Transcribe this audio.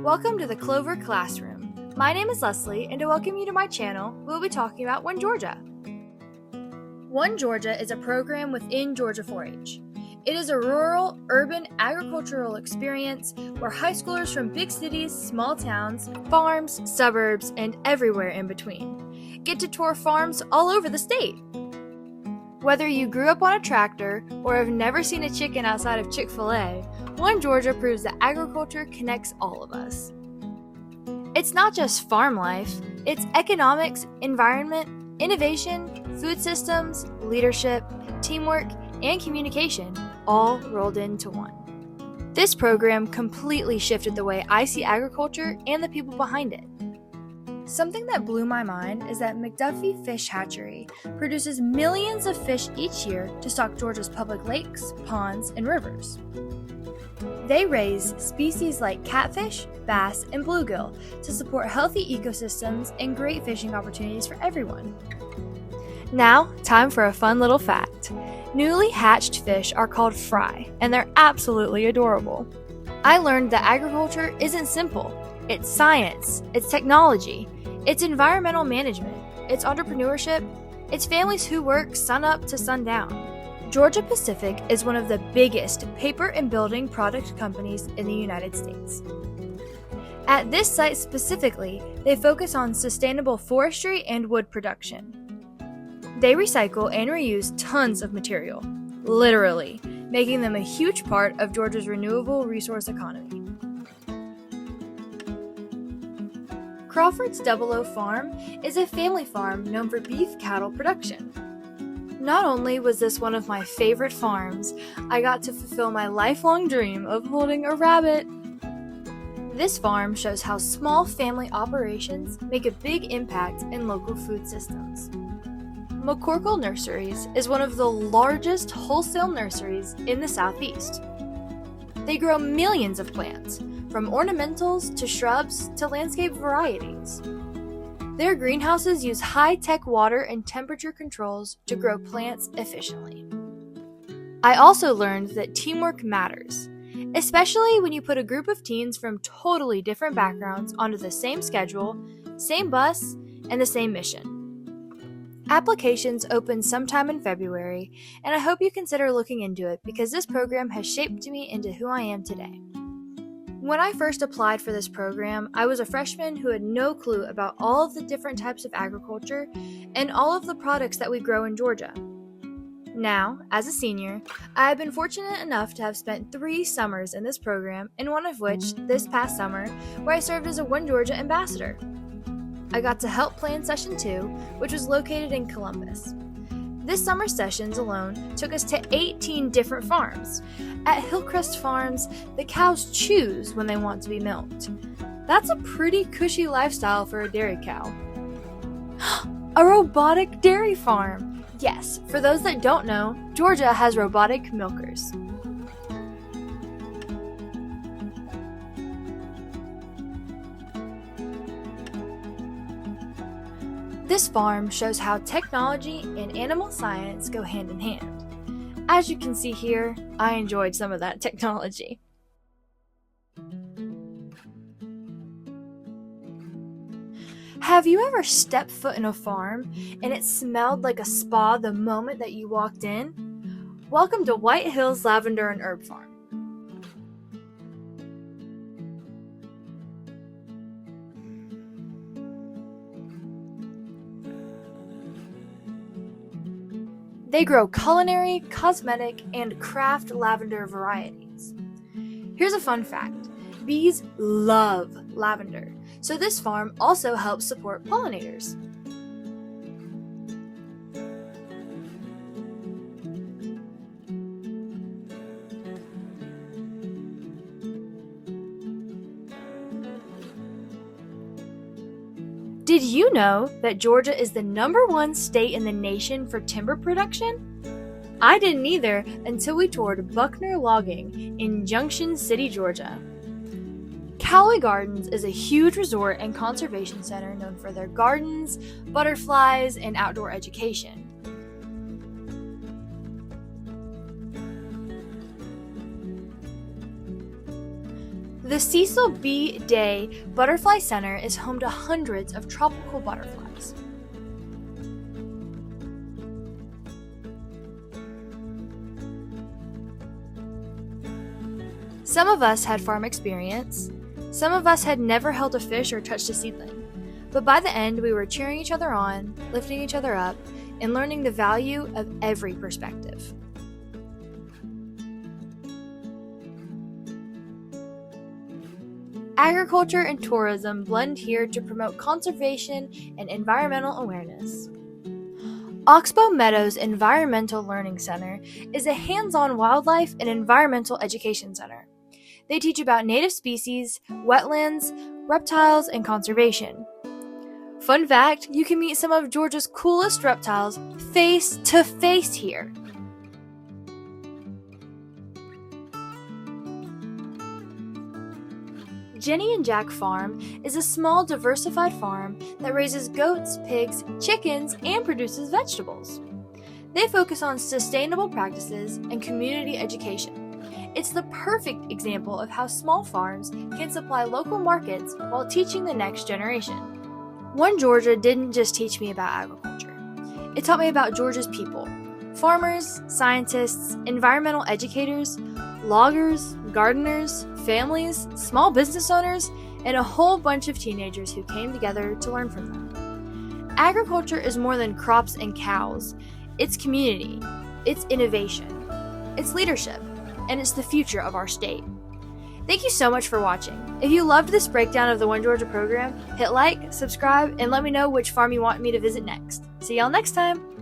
Welcome to the Clover Classroom. My name is Lesley, and to welcome you to my channel, we'll be talking about One Georgia. One Georgia is a program within Georgia 4-H. It is a rural, urban, agricultural experience where high schoolers from big cities, small towns, farms, suburbs, and everywhere in between get to tour farms all over the state. Whether you grew up on a tractor or have never seen a chicken outside of Chick-fil-A, One Georgia proves that agriculture connects all of us. It's not just farm life, it's economics, environment, innovation, food systems, leadership, teamwork, and communication, all rolled into one. This program completely shifted the way I see agriculture and the people behind it. Something that blew my mind is that McDuffie Fish Hatchery produces millions of fish each year to stock Georgia's public lakes, ponds, and rivers. They raise species like catfish, bass, and bluegill to support healthy ecosystems and great fishing opportunities for everyone. Now, time for a fun little fact. Newly hatched fish are called fry, and they're absolutely adorable. I learned that agriculture isn't simple. It's science, it's technology, it's environmental management, it's entrepreneurship, it's families who work sun up to sundown. Georgia Pacific is one of the biggest paper and building product companies in the United States. At this site specifically, they focus on sustainable forestry and wood production. They recycle and reuse tons of material, literally, making them a huge part of Georgia's renewable resource economy. Crawford's 00 Farm is a family farm known for beef cattle production. Not only was this one of my favorite farms, I got to fulfill my lifelong dream of holding a rabbit. This farm shows how small family operations make a big impact in local food systems. McCorkle Nurseries is one of the largest wholesale nurseries in the Southeast. They grow millions of plants, from ornamentals to shrubs to landscape varieties. Their greenhouses use high-tech water and temperature controls to grow plants efficiently. I also learned that teamwork matters, especially when you put a group of teens from totally different backgrounds onto the same schedule, same bus, and the same mission. Applications open sometime in February, and I hope you consider looking into it because this program has shaped me into who I am today. When I first applied for this program, I was a freshman who had no clue about all of the different types of agriculture and all of the products that we grow in Georgia. Now, as a senior, I have been fortunate enough to have spent 3 summers in this program, and one of which, this past summer, where I served as a One Georgia ambassador. I got to help plan Session 2, which was located in Columbus. This summer's sessions alone took us to 18 different farms. At Hillcrest Farms, the cows choose when they want to be milked. That's a pretty cushy lifestyle for a dairy cow. A robotic dairy farm! Yes, for those that don't know, Georgia has robotic milkers. This farm shows how technology and animal science go hand in hand. As you can see here, I enjoyed some of that technology. Have you ever stepped foot in a farm and it smelled like a spa the moment that you walked in? Welcome to White Hills Lavender and Herb Farm. They grow culinary, cosmetic, and craft lavender varieties. Here's a fun fact. Bees love lavender, so this farm also helps support pollinators. Did you know that Georgia is the #1 state in the nation for timber production? I didn't either until we toured Buckner Logging in Junction City, Georgia. Callaway Gardens is a huge resort and conservation center known for their gardens, butterflies, and outdoor education. The Cecil B. Day Butterfly Center is home to hundreds of tropical butterflies. Some of us had farm experience. Some of us had never held a fish or touched a seedling. But by the end, we were cheering each other on, lifting each other up, and learning the value of every perspective. Agriculture and tourism blend here to promote conservation and environmental awareness. Oxbow Meadows Environmental Learning Center is a hands-on wildlife and environmental education center. They teach about native species, wetlands, reptiles, and conservation. Fun fact, you can meet some of Georgia's coolest reptiles face to face here. Jenny and Jack Farm is a small diversified farm that raises goats, pigs, chickens, and produces vegetables. They focus on sustainable practices and community education. It's the perfect example of how small farms can supply local markets while teaching the next generation. One Georgia didn't just teach me about agriculture. It taught me about Georgia's people: farmers, scientists, environmental educators, loggers, gardeners, families, small business owners, and a whole bunch of teenagers who came together to learn from them. Agriculture is more than crops and cows. It's community, it's innovation, it's leadership, and it's the future of our state. Thank you so much for watching. If you loved this breakdown of the One Georgia program, hit like, subscribe, and let me know which farm you want me to visit next. See y'all next time!